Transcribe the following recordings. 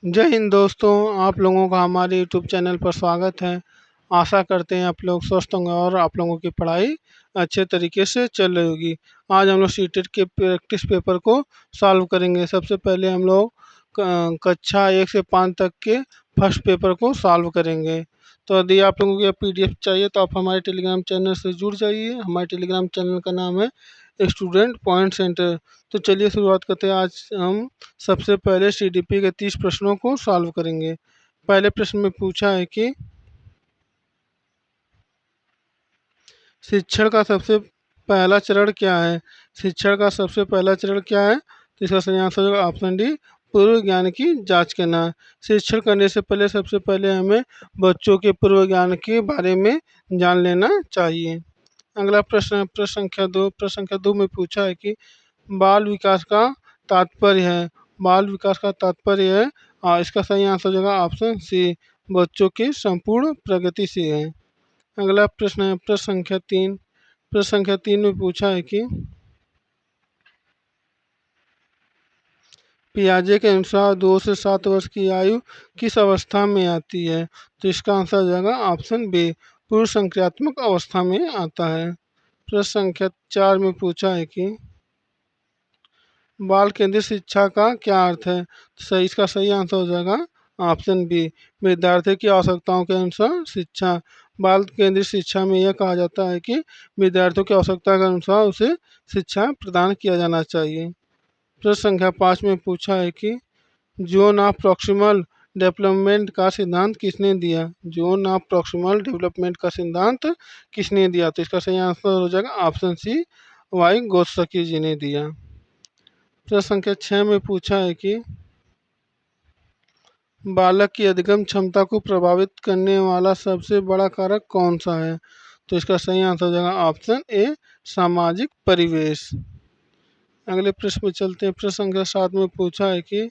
जय हिंद दोस्तों, आप लोगों का हमारे यूट्यूब चैनल पर स्वागत है। आशा करते हैं आप लोग स्वस्थ होंगे और आप लोगों की पढ़ाई अच्छे तरीके से चल रही होगी। आज हम लोग सीटेट के प्रैक्टिस पेपर को सॉल्व करेंगे। सबसे पहले हम लोग कक्षा 1 से 5 तक के फर्स्ट पेपर को सॉल्व करेंगे। तो यदि आप लोगों को यह पीडीएफ चाहिए तो आप हमारे टेलीग्राम चैनल से जुड़ जाइए। हमारे टेलीग्राम चैनल का नाम है स्टूडेंट पॉइंट सेंटर। तो चलिए शुरुआत करते हैं। आज हम सबसे पहले सीडीपी के 30 प्रश्नों को सॉल्व करेंगे। पहले प्रश्न में पूछा है कि शिक्षण का सबसे पहला चरण क्या है। शिक्षण का सबसे पहला चरण क्या है, तो इसका सही आंसर होगा ऑप्शन डी, पूर्व ज्ञान की जांच करना। शिक्षण करने से पहले सबसे पहले हमें बच्चों के पूर्व ज्ञान के बारे में जान लेना चाहिए। अगला प्रश्न है प्रश्न संख्या 2। प्रश्न संख्या 2 में पूछा है कि बाल विकास का तात्पर्य है। बाल विकास का तात्पर्य है, इसका सही आंसर होगा ऑप्शन सी, बच्चों की संपूर्ण प्रगति से है। अगला प्रश्न है प्रश्न संख्या 3। प्रश्न संख्या 3 में पूछा है कि पियाजे के अनुसार 2 से 7 वर्ष की आयु किस अवस्था में आती है। तो इसका आंसर हो जाएगा ऑप्शन बी, पूर्व संक्रियात्मक अवस्था में आता है। प्रश्न संख्या 4 में पूछा है कि बाल केंद्रित शिक्षा का क्या अर्थ है। तो सही, इसका सही आंसर हो जाएगा ऑप्शन बी, विद्यार्थी की आवश्यकताओं के अनुसार शिक्षा। बाल केंद्रित शिक्षा में यह कहा जाता है कि विद्यार्थियों की आवश्यकता के अनुसार उसे शिक्षा प्रदान किया जाना चाहिए। प्रश्न संख्या 5 में पूछा है कि जोन ऑफ प्रॉक्सिमल डेवलपमेंट का सिद्धांत किसने दिया। जोन ऑफ प्रॉक्सिमल डेवलपमेंट का सिद्धांत किसने दिया। तो इसका सही आंसर हो जाएगा ऑप्शन सी, वाई गोत्सकी जी ने दिया। प्रश्न संख्या 6 में पूछा है कि बालक की अधिगम क्षमता को प्रभावित करने वाला सबसे बड़ा कारक कौन सा है। तो इसका सही आंसर हो जाएगा ऑप्शन ए, सामाजिक परिवेश। अगले प्रश्न में चलते हैं। प्रश्न संख्या 7 में पूछा है कि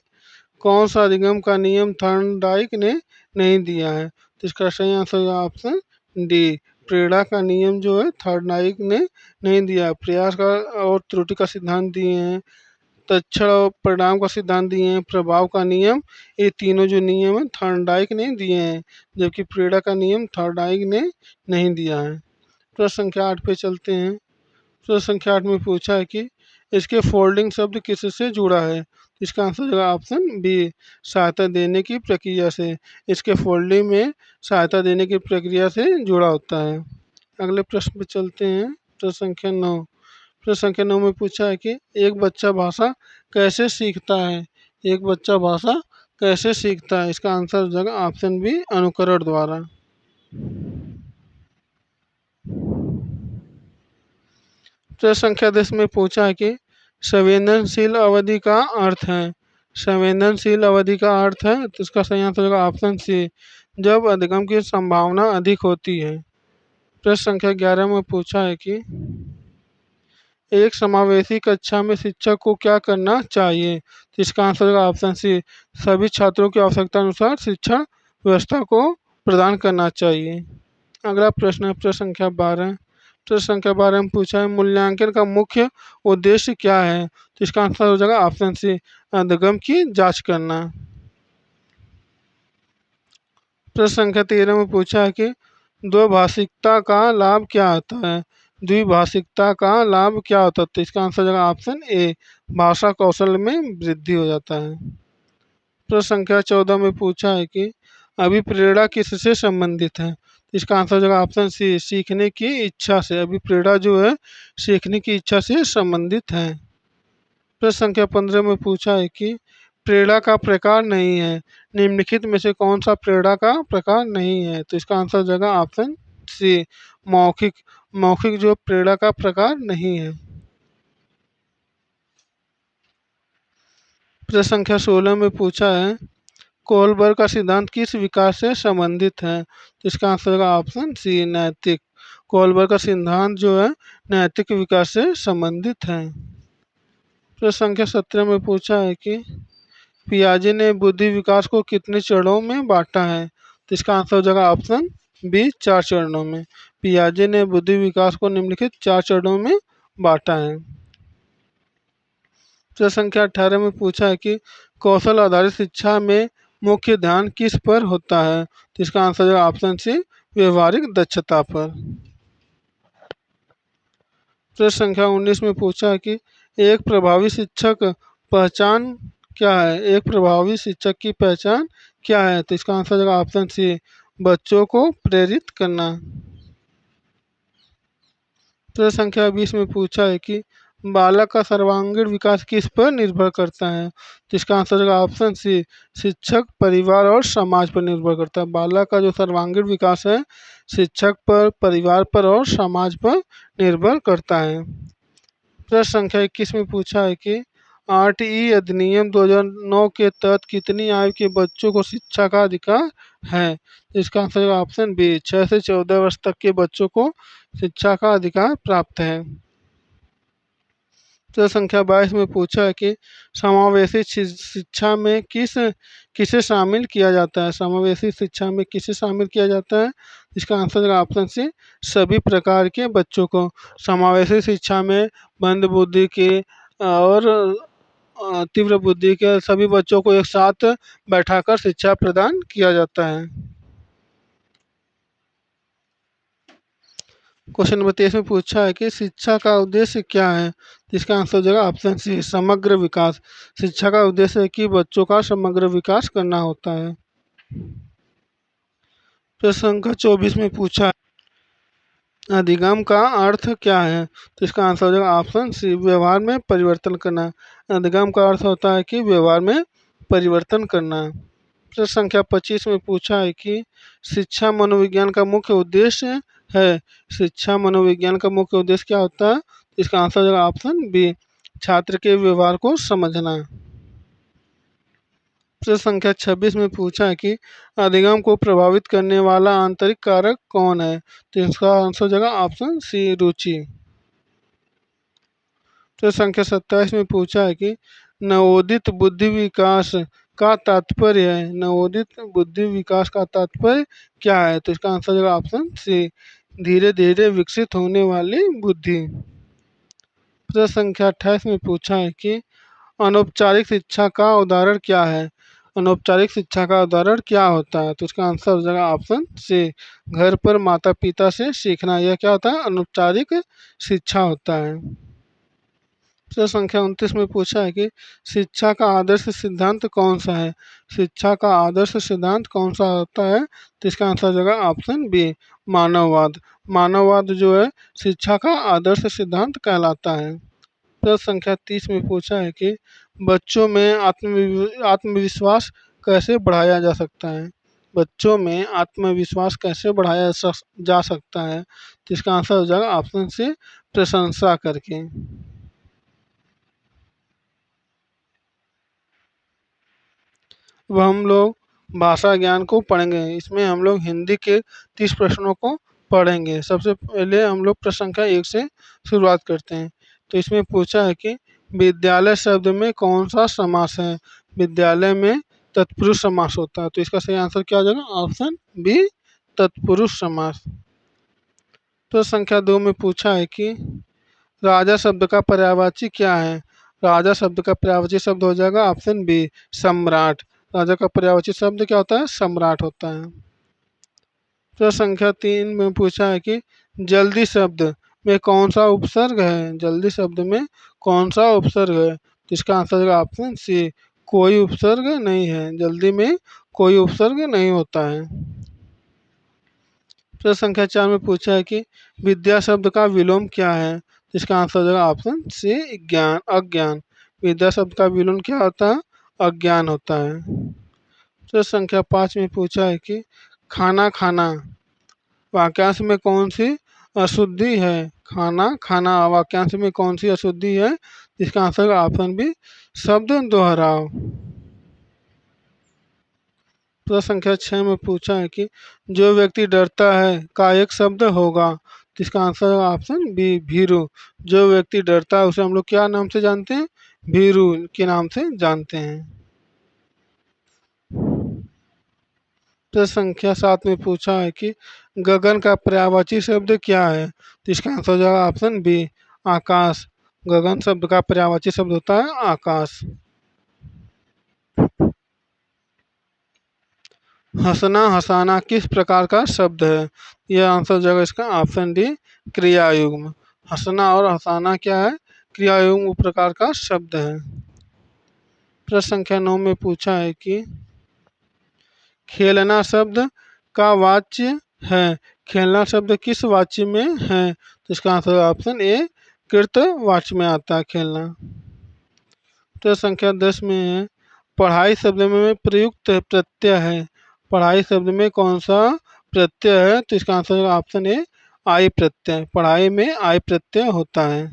कौन सा अधिगम का नियम थॉर्नडाइक ने नहीं दिया है। तो इसका सही आंसर होगा ऑप्शन डी, प्रेरणा का नियम जो है थॉर्नडाइक ने नहीं दिया। प्रयास का और त्रुटि का सिद्धांत दिए हैं, तत्क्षण और परिणाम का सिद्धांत दिए हैं, प्रभाव का नियम, ये तीनों जो नियम है थॉर्नडाइक ने दिए हैं, जबकि प्रेरणा का नियम थॉर्नडाइक ने नहीं दिया है। प्रश्न संख्या 8 पे चलते हैं। प्रश्न संख्या 8 में पूछा है कि इसके फोल्डिंग शब्द किससे जुड़ा है। इसका आंसर होगा ऑप्शन बी, सहायता देने की प्रक्रिया से। इसके फोल्डिंग में सहायता देने की प्रक्रिया से जुड़ा होता है। अगले प्रश्न पे चलते हैं। प्रश्न संख्या 9। प्रश्न संख्या 9 में पूछा है कि एक बच्चा भाषा कैसे सीखता है। एक बच्चा भाषा कैसे सीखता है। इसका आंसर हो जाएगा ऑप्शन बी, अनुकरण द्वारा। प्रश्न संख्या 10 में पूछा है कि संवेदनशील अवधि का अर्थ है। संवेदनशील अवधि का अर्थ है, तो इसका सही आंसर होगा ऑप्शन सी, जब अधिगम की संभावना अधिक होती है। प्रश्न संख्या 11 में पूछा है कि एक समावेशी कक्षा में शिक्षक को क्या करना चाहिए। तो इसका आंसर होगा ऑप्शन सी, सभी छात्रों की आवश्यकता अनुसार शिक्षण व्यवस्था को प्रदान करना चाहिए। अगला प्रश्न है प्रश्न संख्या 12। प्रश्न संख्या 12 में पूछा है मूल्यांकन का मुख्य उद्देश्य क्या है। तो इसका आंसर हो जाएगा ऑप्शन सी, अधिगम की जांच करना। प्रश्न संख्या 13 में पूछा है कि द्विभाषिकता का लाभ क्या होता है। द्विभाषिकता का लाभ क्या होता है। तो इसका आंसर हो जाएगा ऑप्शन ए, भाषा कौशल में वृद्धि हो जाता है। प्रश्न संख्या 14 में पूछा है कि अभिप्रेरणा किससे संबंधित है। इसका आंसर हो जाएगा ऑप्शन सी, सीखने की इच्छा से। अभिप्रेरणा जो है सीखने की इच्छा से संबंधित है। प्रश्न संख्या 15 में पूछा है कि प्रेरणा का प्रकार नहीं है, निम्नलिखित में से कौन सा प्रेरणा का प्रकार नहीं है। तो इसका आंसर हो जाएगा ऑप्शन सी, मौखिक। मौखिक जो प्रेरणा का प्रकार नहीं है। प्रश्न संख्या 16 में पूछा है कोहलबर्ग का सिद्धांत किस विकास से संबंधित है। तो इसका आंसर होगा ऑप्शन सी, नैतिक। कोहलबर्ग का सिद्धांत जो है नैतिक विकास से संबंधित है। प्रश्न संख्या 17 में पूछा है कि पियाजे ने बुद्धि विकास को कितने चरणों में बांटा है। तो इसका आंसर हो जाएगा ऑप्शन बी, 4 चरणों में। पियाजे ने बुद्धि विकास को निम्नलिखित 4 चरणों में बांटा है। प्रश्न संख्या 18 में पूछा है कि कौशल आधारित शिक्षा में मुख्य ध्यान किस पर होता है? तो इसका आंसर है ऑप्शन सी, व्यवहारिक दक्षता पर। प्रश्न संख्या 19 में पूछा है कि एक प्रभावी शिक्षक पहचान क्या है? एक प्रभावी शिक्षक की पहचान क्या है? तो इसका आंसर है ऑप्शन सी, बच्चों को प्रेरित करना। प्रश्न संख्या 20 में पूछा है कि बालक का सर्वांगीण विकास किस पर निर्भर करता है? तो इसका आंसर है ऑप्शन सी, शिक्षक, परिवार और समाज पर निर्भर करता है। बालक का जो सर्वांगीण विकास है शिक्षक पर, परिवार पर और समाज पर निर्भर करता है। प्रश्न संख्या 21 में पूछा है कि 8 अधिनियम 2009 के तहत कितनी आयु के बच्चों को शिक्षा का अधिकार है? इसका आंसर है ऑप्शन बी, 6 से 14 वर्ष तक के बच्चों को शिक्षा का अधिकार प्राप्त है। प्रश्न संख्या 22 में पूछा है कि समावेशी शिक्षा में किसे शामिल किया जाता है? समावेशी शिक्षा में किसे शामिल किया जाता है? इसका आंसर है ऑप्शन सी, सभी प्रकार के बच्चों को। समावेशी शिक्षा में मंद बुद्धि के और तीव्र बुद्धि के सभी बच्चों को एक साथ बैठाकर शिक्षा प्रदान किया जाता है। क्वेश्चन नंबर 23 में पूछा है कि शिक्षा का उद्देश्य क्या है? इसका आंसर हो जाएगा ऑप्शन सी, समग्र विकास। शिक्षा का उद्देश्य है कि बच्चों का समग्र विकास करना होता है। प्रश्न संख्या 24 में पूछा है अधिगम का अर्थ क्या है? तो इसका आंसर हो जाएगा ऑप्शन सी, व्यवहार में परिवर्तन करना। अधिगम का अर्थ होता है कि व्यवहार में परिवर्तन करना। प्रश्न संख्या 25 में पूछा है कि शिक्षा मनोविज्ञान का मुख्य उद्देश्य है। शिक्षा मनोविज्ञान का मुख्य उद्देश्य क्या होता है? इसका आंसर हो जाएगा ऑप्शन बी, छात्र के व्यवहार को समझना। प्रश्न संख्या 26 में पूछा है कि अधिगम को प्रभावित करने वाला आंतरिक कारक कौन है? तो इसका आंसर हो जाएगा ऑप्शन सी, रुचि। प्रश्न संख्या 27 में पूछा है कि नवोदित बुद्धि विकास का तात्पर्य है। नवोदित बुद्धि विकास का तात्पर्य क्या है? तो इसका आंसर है ऑप्शन सी, धीरे धीरे विकसित होने वाली बुद्धि। प्रश्न संख्या 28 में पूछा है कि अनौपचारिक शिक्षा का उदाहरण क्या है? अनौपचारिक शिक्षा का उदाहरण क्या होता है? तो इसका आंसर हो जाएगा ऑप्शन सी, घर पर माता पिता से सीखना। यह क्या होता है? अनौपचारिक शिक्षा होता है। प्रश्न संख्या 29 में पूछा है कि शिक्षा का आदर्श सिद्धांत कौन सा है? शिक्षा का आदर्श सिद्धांत कौन सा होता है? तो इसका आंसर हो जाएगा ऑप्शन बी, मानववाद। मानववाद जो है शिक्षा का आदर्श सिद्धांत कहलाता है। प्रश्न संख्या 30 में पूछा है कि बच्चों में आत्मविश्वास कैसे बढ़ाया जा सकता है? बच्चों में आत्मविश्वास कैसे बढ़ाया जा सकता है? तो इसका आंसर हो जाएगा ऑप्शन सी, प्रशंसा करके। अब हम लोग भाषा ज्ञान को पढ़ेंगे। इसमें हम लोग हिंदी के 30 प्रश्नों को पढ़ेंगे। सबसे पहले हम लोग प्रश्न संख्या 1 से शुरुआत करते हैं। तो इसमें पूछा है कि विद्यालय शब्द में कौन सा समास है? विद्यालय में तत्पुरुष समास होता है। तो इसका सही आंसर क्या हो जाएगा? ऑप्शन बी, तत्पुरुष समास। प्रश्न संख्या 2 में पूछा है कि राजा शब्द का पर्यायवाची क्या है? राजा शब्द का पर्यायवाची शब्द हो जाएगा ऑप्शन बी, सम्राट। राजा का पर्यायवाची शब्द क्या होता है? सम्राट होता है। प्रश्न संख्या 3 में पूछा है कि जल्दी शब्द में कौन सा उपसर्ग है? जल्दी शब्द में कौन सा उपसर्ग है? तो इसका आंसर है ऑप्शन सी, कोई उपसर्ग नहीं है। जल्दी में कोई उपसर्ग नहीं होता है। प्रश्न संख्या 4 में पूछा है कि विद्या शब्द का विलोम क्या है? इसका आंसर हो जाएगा ऑप्शन सी, ज्ञान, अज्ञान। विद्या शब्द का विलोम क्या होता है? अज्ञान होता है। प्रश्न संख्या 5 में पूछा है कि खाना खाना वाक्यांश में कौन सी अशुद्धि है? खाना खाना वाक्यांश में कौन सी अशुद्धि है? इसका आंसर है ऑप्शन बी, शब्द दोहराव। प्रश्न संख्या 6 में पूछा है कि जो व्यक्ति डरता है का एक शब्द होगा। तो इसका आंसर है ऑप्शन बी, भीरू। जो व्यक्ति डरता है उसे हम लोग क्या नाम से जानते हैं? भीरू के नाम से जानते हैं। प्रश्न संख्या 7 में पूछा है कि गगन का पर्यायवाची शब्द क्या है? तो इसका आंसर हो जाएगा ऑप्शन बी, आकाश। गगन शब्द का पर्यायवाची शब्द होता है आकाश। हंसना हंसाना किस प्रकार का शब्द है? यह आंसर हो जाएगा इसका ऑप्शन डी, क्रियायुग्म। हंसना और हंसाना क्या है? क्रियायुग्म प्रकार का शब्द है। प्रश्न संख्या 9 में पूछा है कि खेलना शब्द का वाच्य है। खेलना शब्द किस वाच्य में है? तो इसका आंसर ऑप्शन ए, कृत वाच्य में आता है खेलना। प्रश्न संख्या 10 में है पढ़ाई शब्द में प्रयुक्त प्रत्यय है। पढ़ाई शब्द में कौन सा प्रत्यय है? तो इसका आंसर ऑप्शन ए, आई प्रत्यय। पढ़ाई में आई प्रत्यय होता है।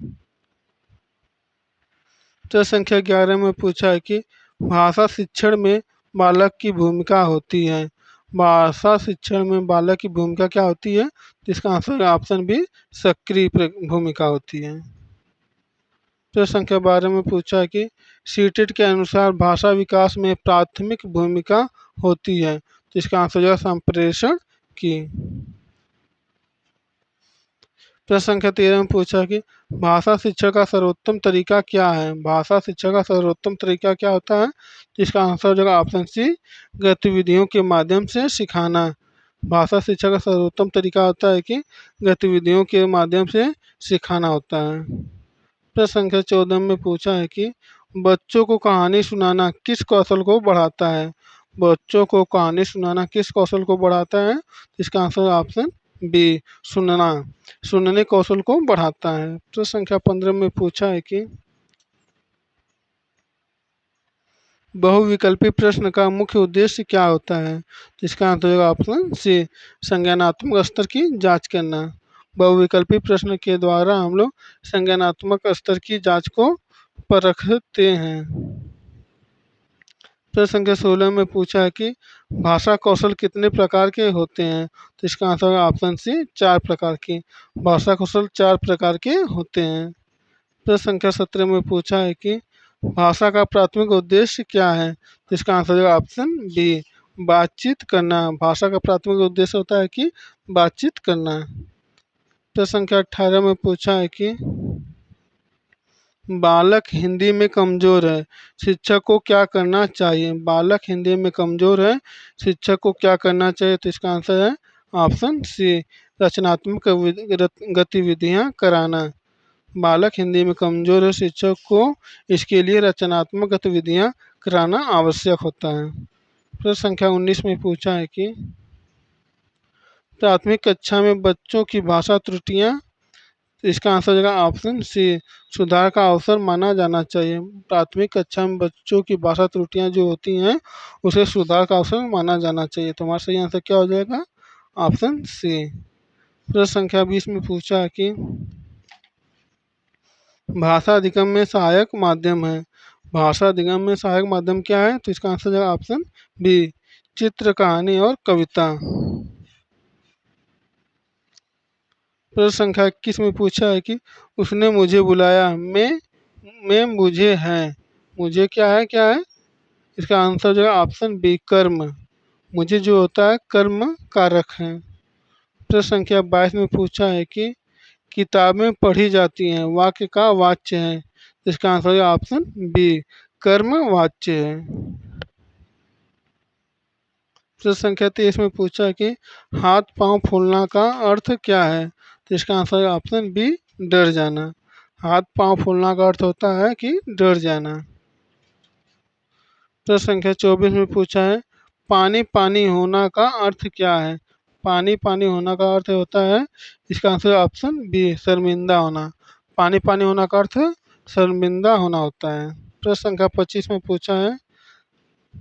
प्रश्न संख्या 11 में पूछा है कि भाषा शिक्षण में बालक की भूमिका होती है। भाषा शिक्षण में बालक की भूमिका क्या होती है? तो इसका आंसर ऑप्शन बी, सक्रिय भूमिका होती है। प्रश्न संख्या 12 में पूछा है कि सीटेट के अनुसार भाषा विकास में प्राथमिक भूमिका होती है। तो इसका आंसर जो है संप्रेषण की। प्रश्न संख्या 13 में पूछा कि भाषा शिक्षा का सर्वोत्तम तरीका क्या है? भाषा शिक्षा का सर्वोत्तम तरीका क्या होता है? इसका आंसर हो जाएगा ऑप्शन सी, गतिविधियों के माध्यम से सिखाना। भाषा शिक्षा का सर्वोत्तम तरीका होता है कि गतिविधियों के माध्यम से सिखाना होता है। प्रश्न संख्या 14 में पूछा है कि बच्चों को कहानी सुनाना किस कौशल को बढ़ाता है? बच्चों को कहानी सुनाना किस कौशल को बढ़ाता है? इसका आंसर ऑप्शन बी, सुनना। सुनने कौशल को बढ़ाता है। प्रश्न संख्या 15 में पूछा है कि बहुविकल्पी प्रश्न का मुख्य उद्देश्य क्या होता है? तो इसका आंसर होगा ऑप्शन सी, संज्ञानात्मक स्तर की जांच करना। बहुविकल्पी प्रश्न के द्वारा हम लोग संज्ञानात्मक स्तर की जांच को परखते हैं। प्रश्न संख्या 16 में पूछा है कि भाषा कौशल कितने प्रकार के होते हैं? तो इसका आंसर है ऑप्शन सी, 4 प्रकार की। भाषा कौशल 4 प्रकार के होते हैं। प्रश्न संख्या 17 में पूछा है कि भाषा का प्राथमिक उद्देश्य क्या है? तो इसका आंसर है ऑप्शन बी, बातचीत करना। भाषा का प्राथमिक उद्देश्य होता है कि बातचीत करना। प्रश्न संख्या 18 में पूछा है कि बालक हिंदी में कमजोर है, शिक्षक को क्या करना चाहिए? बालक हिंदी में कमजोर है, शिक्षक को क्या करना चाहिए? तो इसका आंसर है ऑप्शन सी, रचनात्मक गतिविधियां कराना। बालक हिंदी में कमजोर है, शिक्षक को इसके लिए रचनात्मक गतिविधियां कराना आवश्यक होता है। प्रश्न संख्या 19 में पूछा है कि प्राथमिक कक्षा में बच्चों की भाषा त्रुटियां, इसका आंसर हो जाएगा ऑप्शन सी, सुधार का अवसर माना जाना चाहिए। प्राथमिक कक्षा में बच्चों की भाषा त्रुटियां जो होती हैं उसे सुधार का अवसर माना जाना चाहिए। तो हमारा सही आंसर क्या हो जाएगा? Option C. प्रश्न संख्या 20 में पूछा है कि भाषा अधिगम में सहायक माध्यम है। भाषा अधिगम में सहायक माध्यम क्या है? तो इसका आंसर हो जाएगा ऑप्शन बी, चित्र, कहानी और कविता। प्रश्न संख्या 21 में पूछा है कि उसने मुझे बुलाया, मैं मुझे है। मुझे क्या है, क्या है? इसका आंसर जो है ऑप्शन बी, कर्म। मुझे जो होता है कर्म कारक है। प्रश्न संख्या 22 में पूछा है कि किताबें पढ़ी जाती हैं वाक्य का वाच्य है। इसका आंसर है ऑप्शन बी, कर्म वाच्य है। प्रश्न संख्या 23 में पूछा है कि हाथ पांव फूलना का अर्थ क्या है? तो इसका आंसर है ऑप्शन बी, डर जाना। हाथ पांव फूलना का अर्थ होता है कि डर जाना। प्रश्न संख्या 24 में पूछा है पानी पानी होना का अर्थ क्या है? पानी पानी होना का अर्थ होता है, इसका आंसर ऑप्शन बी, शर्मिंदा होना। पानी पानी होना का अर्थ शर्मिंदा होना होता है। प्रश्न संख्या 25 में पूछा है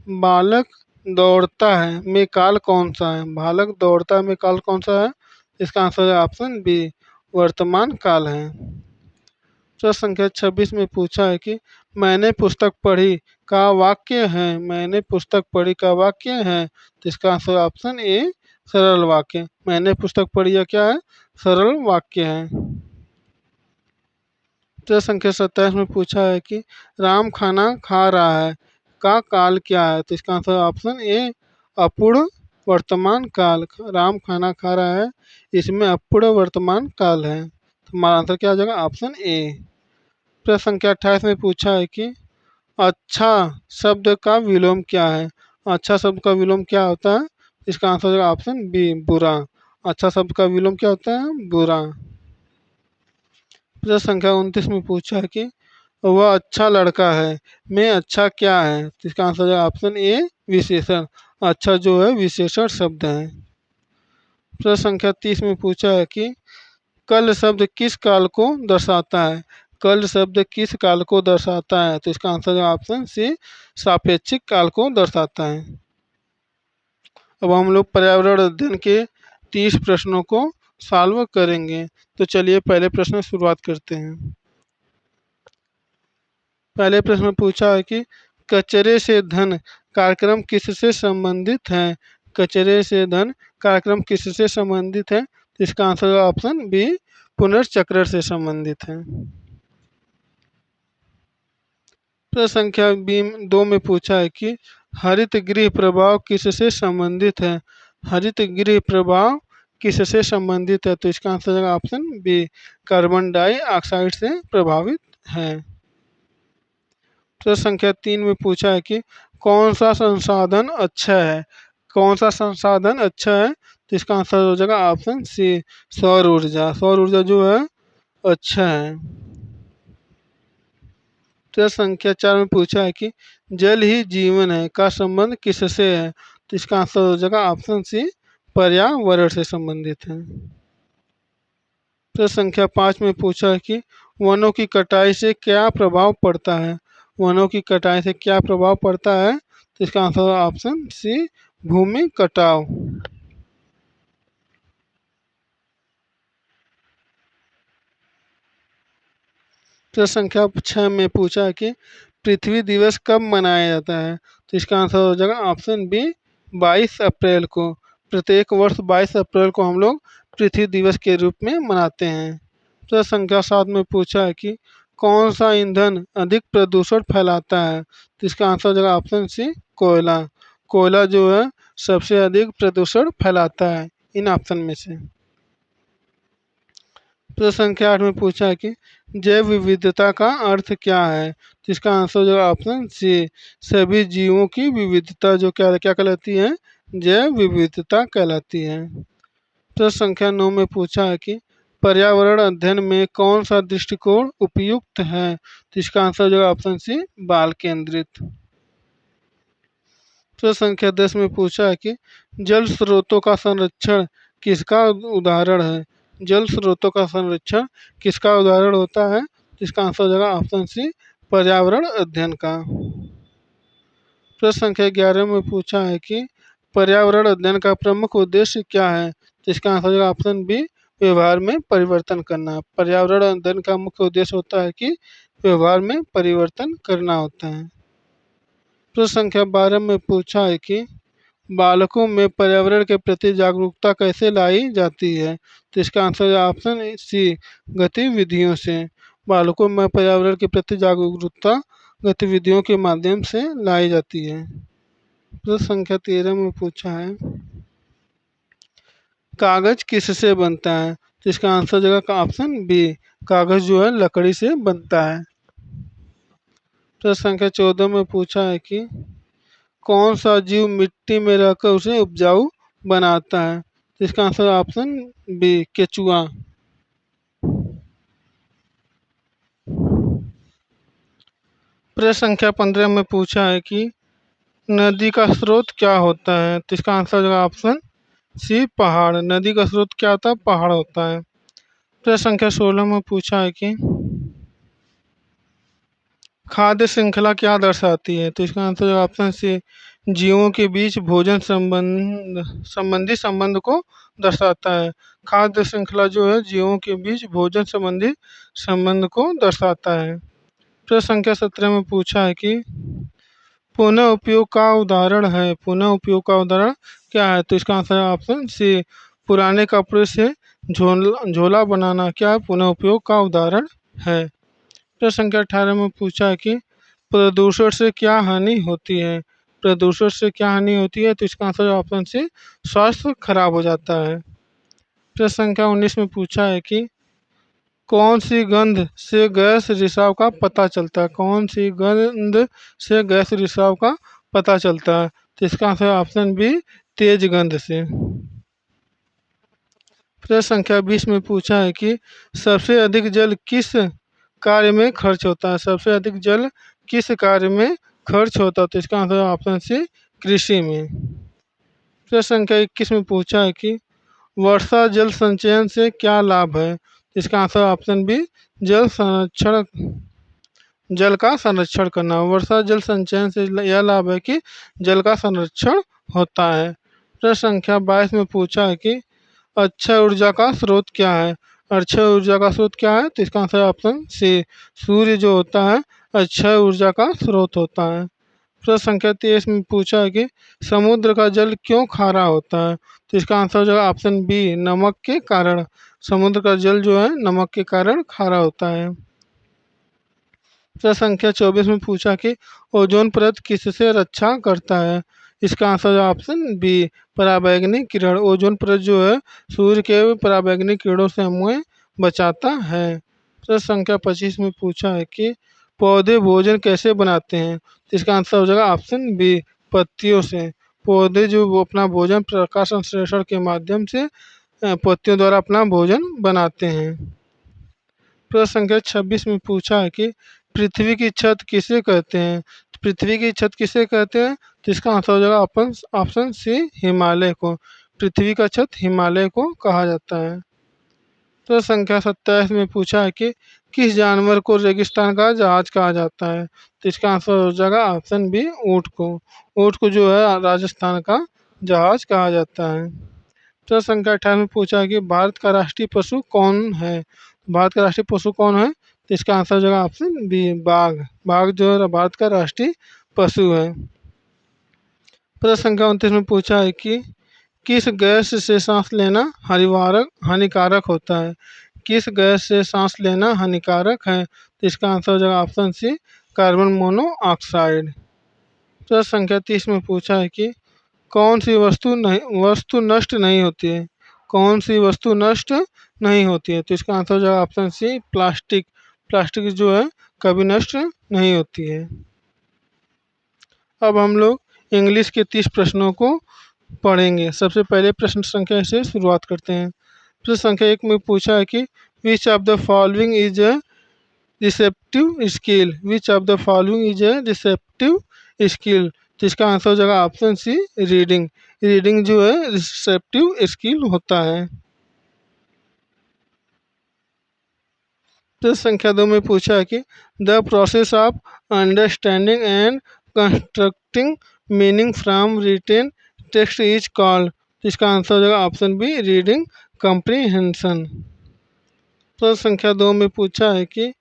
बालक दौड़ता है में काल कौन सा है? बालक दौड़ता है में काल कौन सा है? इसका आंसर है ऑप्शन बी, वर्तमान काल है। प्रश्न संख्या 26 में पूछा है कि मैंने पुस्तक पढ़ी का वाक्य है। मैंने पुस्तक पढ़ी का वाक्य है, तो इसका आंसर ऑप्शन ए, सरल वाक्य। मैंने पुस्तक पढ़ी या क्या है? सरल वाक्य है। प्रश्न संख्या 27 में पूछा है कि राम खाना खा रहा है का काल क्या है? तो इसका आंसर ऑप्शन ए, अपूर्ण वर्तमान काल। राम खाना खा रहा है, इसमें अपूर्ण वर्तमान काल है। तो हमारा आंसर क्या हो जाएगा? Option A. प्रश्न संख्या 28 में पूछा है कि अच्छा शब्द का विलोम क्या है? अच्छा शब्द का विलोम क्या होता है? इसका आंसर हो जाएगा ऑप्शन बी बुरा। अच्छा शब्द का विलोम क्या होता है? बुरा। प्रश्न संख्या 29 में पूछा है कि वह अच्छा लड़का है, मैं अच्छा क्या है? तो इसका आंसर हो जाएगा ऑप्शन ए विशेषण। अच्छा जो है विशेषण शब्द है। प्रश्न संख्या 30 में पूछा है कि कल शब्द किस काल को दर्शाता है? कल शब्द किस काल को दर्शाता है? तो इसका आंसर है ऑप्शन सी सापेक्षिक काल को दर्शाता है। अब हम लोग पर्यावरण अध्ययन के 30 प्रश्नों को सॉल्व करेंगे। तो चलिए पहले प्रश्न से शुरुआत करते हैं। पहले प्रश्न में पूछा है कि कचरे से धन कार्यक्रम किससे संबंधित है? कचरे से धन कार्यक्रम किससे संबंधित है? तो इसका आंसर है ऑप्शन बी पुनर्चक्रण से संबंधित है। प्रश्न संख्या बी 2 में पूछा है कि हरित गृह प्रभाव किससे संबंधित है? हरित गृह प्रभाव किससे संबंधित है? तो इसका आंसर है ऑप्शन बी कार्बन डाइऑक्साइड से प्रभावित है। प्रश्न संख्या 3 में पूछा है कि कौन सा संसाधन अच्छा है? कौन सा संसाधन अच्छा है? तो इसका आंसर हो जाएगा ऑप्शन सी सौर ऊर्जा। सौर ऊर्जा जो है अच्छा है। प्रश्न संख्या 4 में पूछा है कि जल ही जीवन है का संबंध किससे है? तो इसका आंसर हो जाएगा ऑप्शन सी पर्यावरण से संबंधित है। प्रश्न संख्या 5 में पूछा है कि वनों की कटाई से क्या प्रभाव पड़ता है? वनों की कटाई से क्या प्रभाव पड़ता है? तो इसका आंसर है ऑप्शन सी भूमि कटाव। प्रश्न संख्या 6 में पूछा है कि पृथ्वी दिवस कब मनाया जाता है? तो इसका आंसर हो जाएगा ऑप्शन बी 22 अप्रैल को। प्रत्येक वर्ष 22 अप्रैल को हम लोग पृथ्वी दिवस के रूप में मनाते हैं। प्रश्न संख्या 7 में पूछा है कि कौन सा ईंधन अधिक प्रदूषण फैलाता है? तो इसका आंसर हो जाएगा ऑप्शन सी कोयला। कोयला जो है सबसे अधिक प्रदूषण फैलाता है इन ऑप्शन में से। प्रश्न संख्या 8 में पूछा है कि जैव विविधता का अर्थ क्या है? तो इसका आंसर जो ऑप्शन सी सभी जीवों की विविधता जो क्या क्या कहलाती है? जैव विविधता कहलाती है। प्रश्न संख्या 9 में पूछा है कि पर्यावरण अध्ययन में कौन सा दृष्टिकोण उपयुक्त है? तो इसका आंसर जो ऑप्शन सी बाल केंद्रित। प्रश्न संख्या 10 में पूछा है कि जल स्रोतों का संरक्षण किसका उदाहरण है? जल स्रोतों का संरक्षण किसका उदाहरण होता है? इसका आंसर हो जाएगा ऑप्शन सी पर्यावरण अध्ययन का। प्रश्न संख्या 11 में पूछा है कि पर्यावरण अध्ययन का प्रमुख उद्देश्य क्या है? तो इसका आंसर हो जाएगा ऑप्शन बी व्यवहार में परिवर्तन करना। पर्यावरण अध्ययन का मुख्य उद्देश्य होता है कि व्यवहार में परिवर्तन करना होता है। प्रश्न संख्या 12 में पूछा है कि बालकों में पर्यावरण के प्रति जागरूकता कैसे लाई जाती है? तो इसका आंसर है ऑप्शन सी गतिविधियों से। बालकों में पर्यावरण के प्रति जागरूकता गतिविधियों के माध्यम से लाई जाती है। प्रश्न संख्या 13 में पूछा है कागज किससे बनता है? तो इसका आंसर जगह ऑप्शन बी कागज जो है लकड़ी से बनता है। प्रश्न संख्या 14 में पूछा है कि कौन सा जीव मिट्टी में रहकर उसे उपजाऊ बनाता है? तो इसका आंसर ऑप्शन बी केचुआ। प्रश्न संख्या 15 में पूछा है कि नदी का स्रोत क्या होता है? तो इसका आंसर होगा ऑप्शन सी पहाड़। नदी का स्रोत क्या होता है? पहाड़ होता है। प्रश्न संख्या 16 में पूछा है कि खाद्य श्रृंखला क्या दर्शाती है? तो इसका आंसर होगा ऑप्शन सी जीवों के बीच भोजन संबंधी संबंध को दर्शाता है। खाद्य श्रृंखला जो है जीवों के बीच भोजन संबंधी संबंध को दर्शाता है। प्रश्न संख्या 17 में पूछा है कि पुनः उपयोग का उदाहरण है। पुनः उपयोग का उदाहरण क्या है? तो इसका आंसर है ऑप्शन सी पुराने कपड़े से झोला बनाना क्या है? पुनः उपयोग का उदाहरण है। प्रश्न संख्या 18 में पूछा है कि प्रदूषण से क्या हानि होती है? प्रदूषण से क्या हानि होती है? तो इसका आंसर ऑप्शन सी स्वास्थ्य खराब हो जाता है। प्रश्न संख्या 19 में पूछा है कि कौन सी गंध से गैस रिसाव का पता चलता है? कौन सी गंध से गैस रिसाव का पता चलता है? तो इसका आंसर ऑप्शन बी तेज गंध से। प्रश्न संख्या 20 में पूछा है कि सबसे अधिक जल किस कार्य में खर्च होता है। सबसे अधिक जल किस कार्य में खर्च होता है, तो इसका आंसर ऑप्शन सी कृषि में। प्रश्न संख्या 21 में पूछा है कि वर्षा जल संचयन से क्या लाभ है। इसका आंसर ऑप्शन बी जल संरक्षण, जल का संरक्षण करना। वर्षा जल संचयन से यह लाभ है कि जल का संरक्षण होता है। प्रश्न संख्या 22 में पूछा है कि अक्षय ऊर्जा का स्रोत क्या है। अक्षय ऊर्जा का स्रोत क्या है, तो इसका आंसर ऑप्शन सी सूर्य जो होता है अक्षय ऊर्जा का स्रोत होता है। प्रश्न संख्या 23 में पूछा है कि समुद्र का जल क्यों खारा होता है, तो इसका आंसर हो जाएगा ऑप्शन बी नमक के कारण। समुद्र का जल जो है नमक के कारण खारा होता है। प्रश्न संख्या 24 में पूछा कि ओजोन परत किससे रक्षा करता है। इसका आंसर है ऑप्शन बी पराबैंगनी किरण। ओजोन परत जो है सूर्य के पराबैंगनी किरणों से हमें बचाता है। प्रश्न संख्या 25 में पूछा है कि पौधे भोजन कैसे बनाते हैं, तो इसका आंसर हो जाएगा ऑप्शन बी पत्तियों से। पौधे जो वो अपना भोजन प्रकाश संश्लेषण के माध्यम से पत्तियों द्वारा अपना भोजन बनाते हैं। प्रश्न संख्या 26 में पूछा है कि पृथ्वी की छत किसे कहते हैं। तो पृथ्वी की छत किसे कहते हैं, तो इसका आंसर हो जाएगा ऑप्शन सी हिमालय को। पृथ्वी का छत हिमालय को कहा जाता है। प्रश्न संख्या 27 में पूछा है कि किस जानवर को रेगिस्तान का जहाज कहा जाता है, तो इसका आंसर हो जाएगा ऑप्शन बी ऊँट को। ऊँट को जो है राजस्थान का जहाज कहा जाता है। प्रश्न संख्या 18 में पूछा है कि भारत का राष्ट्रीय पशु कौन है। भारत का राष्ट्रीय पशु कौन है, तो इसका आंसर हो जाएगा ऑप्शन बी बाघ। बाघ जो है भारत का राष्ट्रीय पशु है। प्रश्न संख्या 29 में पूछा है कि किस गैस से सांस लेना हानिकारक होता है। किस गैस से सांस लेना हानिकारक है, तो इसका आंसर हो जाएगा ऑप्शन सी कार्बन मोनोऑक्साइड। प्रश्न संख्या 30 में पूछा है कि कौन सी वस्तु नष्ट नहीं होती है। कौन सी वस्तु नष्ट नहीं होती है, तो इसका आंसर हो जाएगा ऑप्शन सी प्लास्टिक। प्लास्टिक जो है कभी नष्ट नहीं होती है। अब हम लोग इंग्लिश के 30 प्रश्नों को पढ़ेंगे। सबसे पहले प्रश्न संख्या से शुरुआत करते हैं। प्रश्न संख्या 1 में पूछा है कि which of the following is a receptive skill. Which of the following is a receptive skill, तो इसका आंसर हो जाएगा ऑप्शन सी रीडिंग। रीडिंग जो है रिसेप्टिव स्किल होता है। प्रश्न संख्या 2 में पूछा है कि the process of understanding and constructing meaning from written text is called. इसका आंसर हो जाएगा ऑप्शन बी रीडिंग कम्प्रीहेंशन। प्रश्न संख्या 2 में पूछा है कि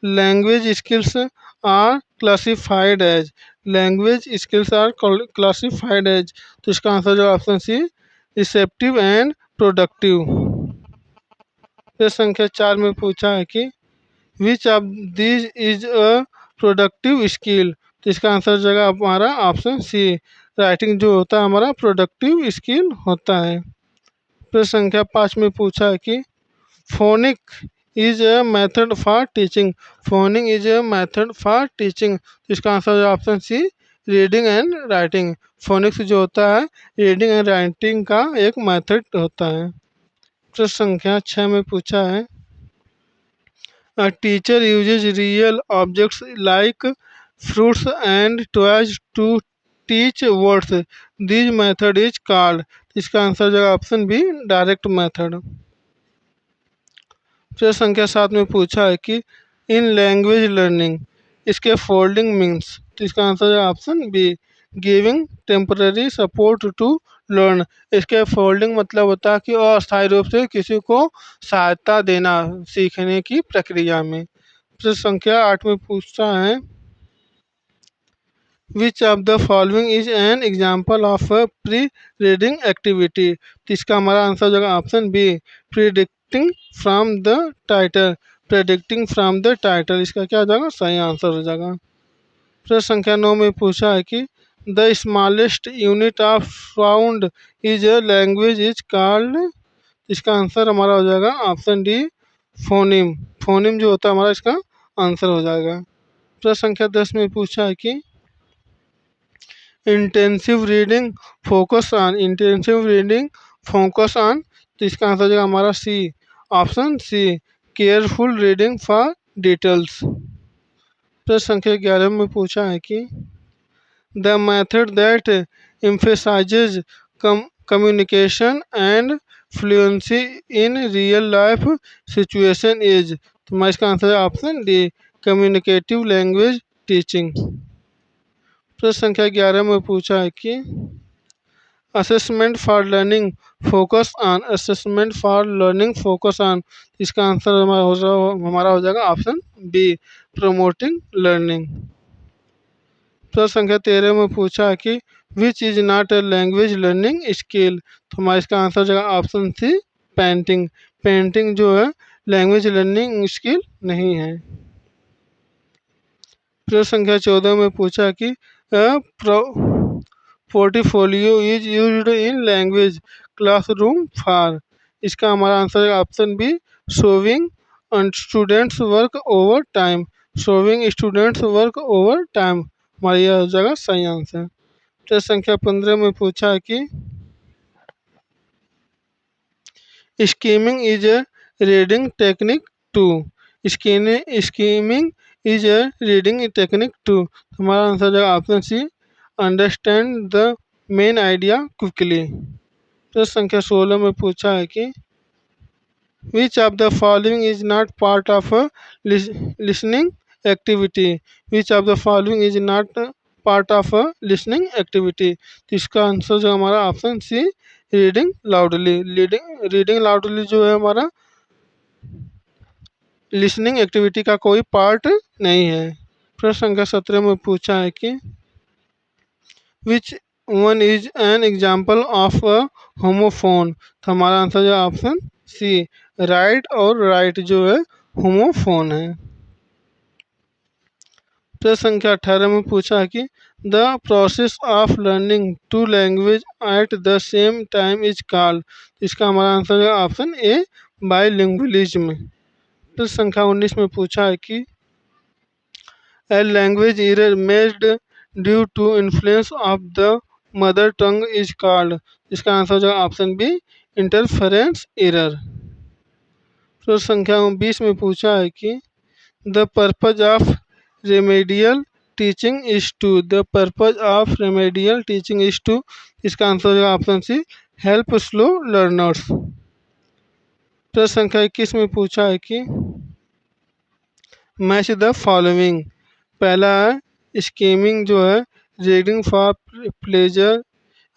language skills are classified as. Language skills are classified as, तो इसका आंसर जो option C receptive and productive. प्रश्न संख्या 4 में पूछा है कि which of this is a productive skill, तो इसका आंसर हो जाएगा हमारा ऑप्शन सी राइटिंग जो होता है हमारा प्रोडक्टिव स्किल होता है। प्रश्न संख्या 5 में पूछा है कि phonic is a method for teaching. Phoning is a method for teaching, इसका आंसर है option C reading and writing. Phonics जो होता है रीडिंग एंड राइटिंग का एक मेथड होता है। प्रश्न संख्या 6 में पूछा है a teacher uses real objects like fruits and toys to teach words. This method is called. इसका आंसर जो ऑप्शन बी डायरेक्ट मेथड। प्रश्न संख्या 7 में पूछा है कि in language learning scaffolding means, तो इसका आंसर है option B giving temporary support to learn. Scaffolding मतलब होता है कि अस्थायी रूप से किसी को सहायता देना सीखने की प्रक्रिया में। प्रश्न संख्या 8 में पूछता है which of the following is an example of a pre reading activity, तो इसका हमारा आंसर हो जाएगा option B predicting from the title. Predicting from the title, इसका क्या हो जाएगा सही आंसर हो जाएगा। प्रश्न संख्या 9 में पूछा है कि the smallest unit of sound is a language is called. इसका आंसर हमारा हो जाएगा ऑप्शन डी फोनिम। फोनिम जो होता है हमारा इसका आंसर हो जाएगा। प्रश्न संख्या 10 में पूछा है कि intensive reading focus on, intensive reading focus on. तो इसका आंसर हो जाएगा हमारा C, option C, careful reading for details. प्रश्न संख्या 11 में पूछा है कि the method that emphasizes communication and fluency in real life situation is। तो मैं इसका आंसर है option D, communicative language teaching. प्रश्न संख्या 11 में पूछा है कि assessment for learning focus on, assessment for learning focus on. इसका आंसर हमारा हो जाएगा ऑप्शन बी, प्रमोटिंग लर्निंग। प्रश्न संख्या 13 में पूछा है कि which is not a language learning skill. तो हमारा इसका आंसर हो जाएगा ऑप्शन सी, पेंटिंग। पेंटिंग जो है लैंग्वेज लर्निंग स्किल नहीं है। प्रश्न संख्या 14 में पूछा कि portfolio is used in language classroom for. इसका हमारा आंसर है option B, showing students work over time, showing students work over time. हमारा यह हो जाएगा सही आंसर। प्रश्न संख्या 15 में पूछा है कि skimming is a reading technique to, skimming is a reading technique to. हमारा आंसर हो जाएगा option C, understand the main idea quickly. प्रश्न संख्या 16 में पूछा है कि which of the following is not part of listening activity, which of the following is not part of listening activity. तो इसका आंसर जो हमारा option C, reading loudly. Reading loudly जो है हमारा लिसनिंग एक्टिविटी का कोई पार्ट नहीं है। प्रश्न संख्या 17 में पूछा है कि which one is an example of a homophone. तो हमारा आंसर जो ऑप्शन सी, राइट और राइट जो है होमोफोन है। प्रश्न संख्या 18 में पूछा है कि the process of learning two language at the same time is called. इसका हमारा आंसर है ऑप्शन ए, बाइलिंगुअलिज्म। प्रश्न संख्या 19 में पूछा है कि a language error made due to influence of the mother tongue is called. इसका आंसर जो ऑप्शन बी, इंटरफेरेंस एरर। प्रश्न संख्या 20 में पूछा है कि the purpose of remedial teaching is to, the purpose of remedial teaching is to. इसका answer जो option C, help slow learners. प्रश्न संख्या 21 में पूछा है कि मैच द फॉलोइंग। पहला है स्कीमिंग जो है reading for pleasure,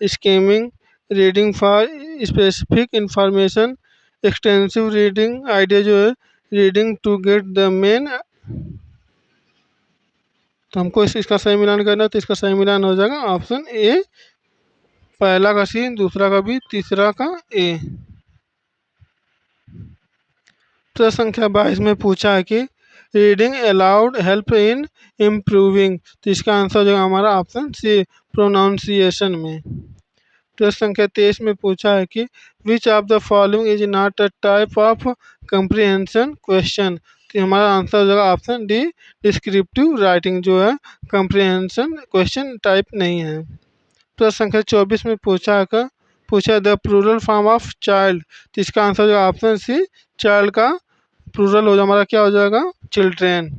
skimming reading for specific information, extensive reading idea जो है reading to get the main. तो हमको इसका सही मिलान करना है, तो इसका सही मिलान हो जाएगा ऑप्शन ए, पहला का सी, दूसरा का बी, तीसरा का ए। प्रश्न संख्या 22 में पूछा है कि reading allowed help in improving. तो इसका आंसर जो हमारा ऑप्शन सी, प्रोनाउंसिएशन में। प्रश्न संख्या 23 में पूछा है कि which of the following is not a type of comprehension question. तो हमारा आंसर जो ऑप्शन डी, डिस्क्रिप्टिव राइटिंग जो है कंप्रीहेंशन क्वेश्चन टाइप नहीं है। प्रश्न संख्या 24 में पूछा the plural form of child. तो इसका आंसर जो ऑप्शन सी, चाइल्ड का प्लूरल हो हमारा क्या हो जाएगा, चिल्ड्रेन।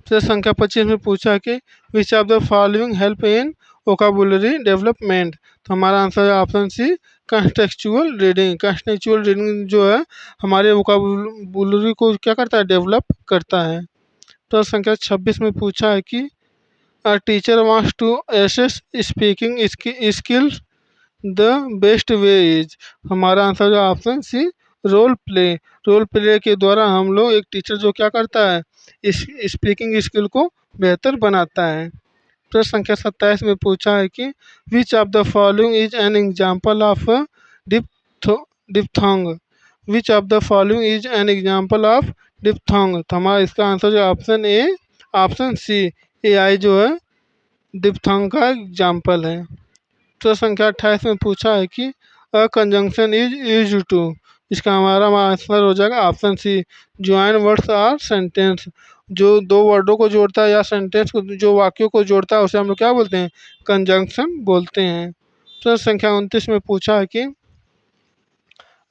प्रश्न संख्या 25 में पूछा कि which of the following help in vocabulary development. तो हमारा आंसर है option C, contextual reading. Contextual reading जो है हमारे वोकाबुलरी को क्या करता है, डेवलप करता है। प्रश्न संख्या 26 में पूछा है कि a teacher wants to assess speaking skills, the best way is. हमारा आंसर जो option C, role play. Role play के द्वारा हम लोग, एक टीचर जो क्या करता है, इस स्पीकिंग स्किल को बेहतर बनाता है। प्रश्न संख्या 27 में पूछा है कि which of the following is an example of diphthong. Which of the following is an example of diphthong. तो हमारा इसका आंसर जो option A, option C, AI जो है डिप्थोंग का एग्जाम्पल है। प्रश्न संख्या 28 में पूछा है कि a conjunction is used to. इसका हमारा आंसर हो जाएगा option C, join words or sentence. जो दो वर्डों को जोड़ता है या सेंटेंस को, जो वाक्यों को जोड़ता है, उसे हम लोग क्या बोलते हैं? कंजंक्शन बोलते हैं। प्रश्न संख्या 29 में पूछा है कि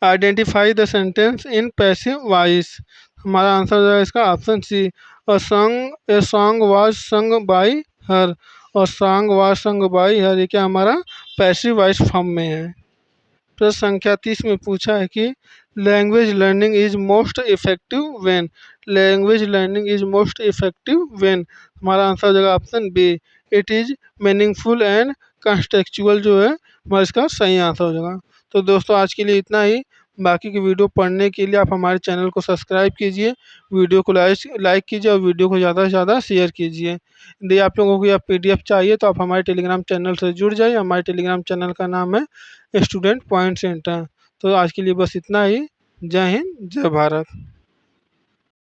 identify the sentence in passive voice. हमारा आंसर हो जाएगा इसका option C, a song was sung by her. और song was sung by her ये क्या हमारा पैसिव वॉइस फॉर्म में है। प्रश्न संख्या 30 में पूछा है कि language learning is most effective when. Language learning is most effective when. हमारा आंसर हो जाएगा option B, it is meaningful and contextual जो है हमारा इसका सही आंसर हो जाएगा। तो दोस्तों आज के लिए इतना ही। बाकी की वीडियो पढ़ने के लिए आप हमारे चैनल को सब्सक्राइब कीजिए, वीडियो को लाइक कीजिए और वीडियो को ज़्यादा से ज़्यादा शेयर कीजिए। यदि आप लोगों को यह पीडीएफ चाहिए तो आप हमारे टेलीग्राम चैनल से जुड़ जाइए। हमारे टेलीग्राम चैनल का नाम है स्टूडेंट पॉइंट सेंटर। तो आज के लिए बस इतना ही। जय हिंद, जय भारत।